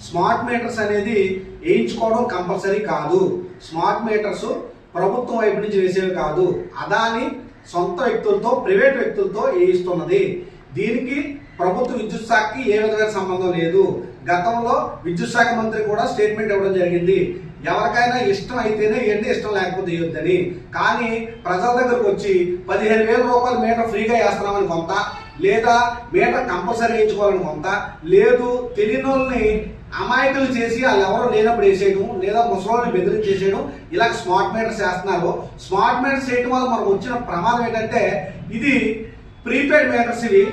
Smart meters అనేది వేయించుకోవడం compulsory కాదు. స్మార్ట్ మీటర్స్ ప్రభుత్వం వైపు నుంచి వేసేవి కాదు. అదాని సొంత వ్యక్తులతో, ప్రైవేట్ వ్యక్తులతో వేయిస్తున్నది. దీనికి ప్రభుత్వ విద్యుత్ శాఖకి ఏ విధమైన సంబంధం లేదు. గతంలో విద్యుత్ శాఖ మంత్రి కూడా స్టేట్మెంట్ ఇవ్వడం జరిగింది, ఎవరికైనా ఇష్టం అయితేనే ఇవ్వండి, ఇష్టం లేకపోతే ఇవ్వద్దని. కానీ ప్రజల దగ్గరకు వచ్చి 15,000 రూపాయలు మీటర్ ఫ్రీగా వేస్తున్నామని కొంత, లేదా మీటర్ కంపల్సరీ వేయించుకోవాలని కొంత, లేదు తెలియని వాళ్ళని అమాయకులు చేసి వాళ్ళు ఎవరో లేనప్పుడు వేసేయడం, లేదా ముసలోళ్ళని బెదిరించేసేయడం, ఇలా స్మార్ట్ మీటర్స్ వేస్తున్నారు. స్మార్ట్ మీటర్స్ వేయడం వల్ల మనకు వచ్చిన ప్రమాదం ఏంటంటే, ఇది ప్రీపెయిడ్ మీటర్స్. ఇవి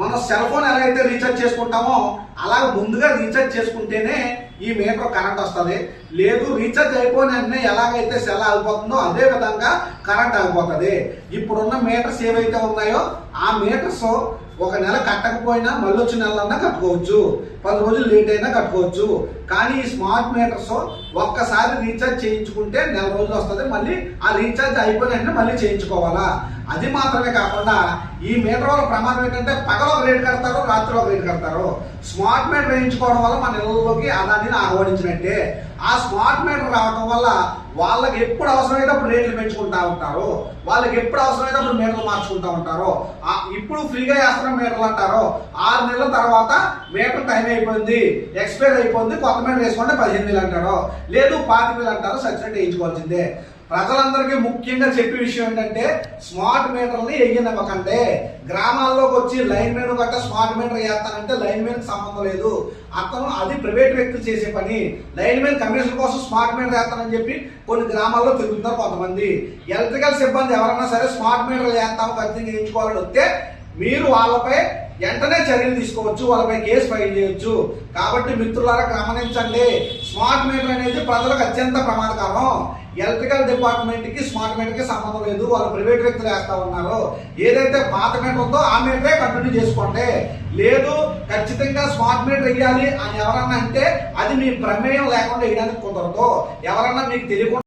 మనం సెల్ ఫోన్ ఎలా అయితే రీఛార్జ్ చేసుకుంటామో అలాగే ముందుగా రీఛార్జ్ చేసుకుంటేనే ఈ మీటర్ కరెంట్ వస్తుంది. లేదు రీఛార్జ్ అయిపోయిన వెంటనే ఎలాగైతే సెల్ ఆగిపోతుందో అదే విధంగా కరెంట్ ఆగిపోతుంది. ఇప్పుడున్న మీటర్స్ ఏవైతే ఉన్నాయో ఆ మీటర్స్ ఒక నెల కట్టకపోయినా మళ్ళీ వచ్చిన నెలన్నా కట్టుకోవచ్చు, 10 రోజులు లేట్ అయినా కట్టుకోవచ్చు. కానీ ఈ స్మార్ట్ మీటర్స్ ఒక్కసారి రీఛార్జ్ చేయించుకుంటే నెల రోజులు వస్తుంది, మళ్ళీ ఆ రీఛార్జ్ అయిపోయిన వెంటనే మళ్ళీ చేయించుకోవాలా. అది మాత్రమే కాకుండా ఈ మీటర్ వల్ల ప్రమాదం ఏంటంటే పగలు ఒక రేటు కడతారు, రాత్రి ఒక రేటు కడతారు. స్మార్ట్ మీటర్ వేయించుకోవడం వల్ల మన ఇళ్లలోకి అదాన్ని ఆహ్వానించినట్టే. ఆ స్మార్ట్ మీటర్ రావడం వల్ల వాళ్ళకి ఎప్పుడు అవసరమైతే అప్పుడు రేట్లు పెంచుకుంటా ఉంటారు, వాళ్ళకి ఎప్పుడు అవసరమైతే అప్పుడు మీటర్లు మార్చుకుంటా ఉంటారు. ఇప్పుడు ఫ్రీగా వేస్తున్న మీటర్లు అంటారు, 6 నెలల తర్వాత మీటర్ టైం అయిపోయింది, ఎక్స్పైర్ అయిపోయింది, కొత్త మీటర్ వేసుకుంటే 15,000 అంటారు, లేదు 25,000 అంటారు. సచ్చినట్టు వేయించుకోవాల్సిందే. ప్రజలందరికీ ముఖ్యంగా చెప్పే విషయం ఏంటంటే, స్మార్ట్ మీటర్ని వేయనివ్వకండి. గ్రామాల్లోకి వచ్చి లైన్ మెన్ గట్ట స్మార్ట్ మీటర్ వేస్తానంటే లైన్ మెన్ సంబంధం లేదు. అతను అది ప్రైవేట్ వ్యక్తులు చేసే పని. లైన్ మెన్ కమిషన్ కోసం స్మార్ట్ మీటర్ వేస్తానని చెప్పి కొన్ని గ్రామాల్లో తిరుగుతున్నారు కొంతమంది. ఎలక్ట్రికల్ సిబ్బంది ఎవరైనా సరే స్మార్ట్ మీటర్లు వేస్తాము ఖచ్చితంగా వేయించుకోవాలని వస్తే మీరు వాళ్ళపై వెంటనే చర్యలు తీసుకోవచ్చు, వాళ్ళపై కేసు ఫైల్ చేయొచ్చు. కాబట్టి మిత్రులారా గమనించండి, స్మార్ట్ మీటర్ అనేది ప్రజలకు అత్యంత ప్రమాదకరం. ఎలక్ట్రికల్ డిపార్ట్మెంట్ కి స్మార్ట్ మీటర్ కి సంబంధం లేదు, వాళ్ళు ప్రైవేట్ వ్యక్తులు వేస్తా ఉన్నారు. ఏదైతే పాత మీటర్ ఉందో ఆ మీటరే కంటిన్యూ చేసుకోండి. లేదు ఖచ్చితంగా స్మార్ట్ మీటర్ వేయాలి అని ఎవరన్నా అంటే అది మీ ప్రమేయం లేకుండా వేయడానికి కుదరదు. ఎవరన్నా మీకు తెలియకుండా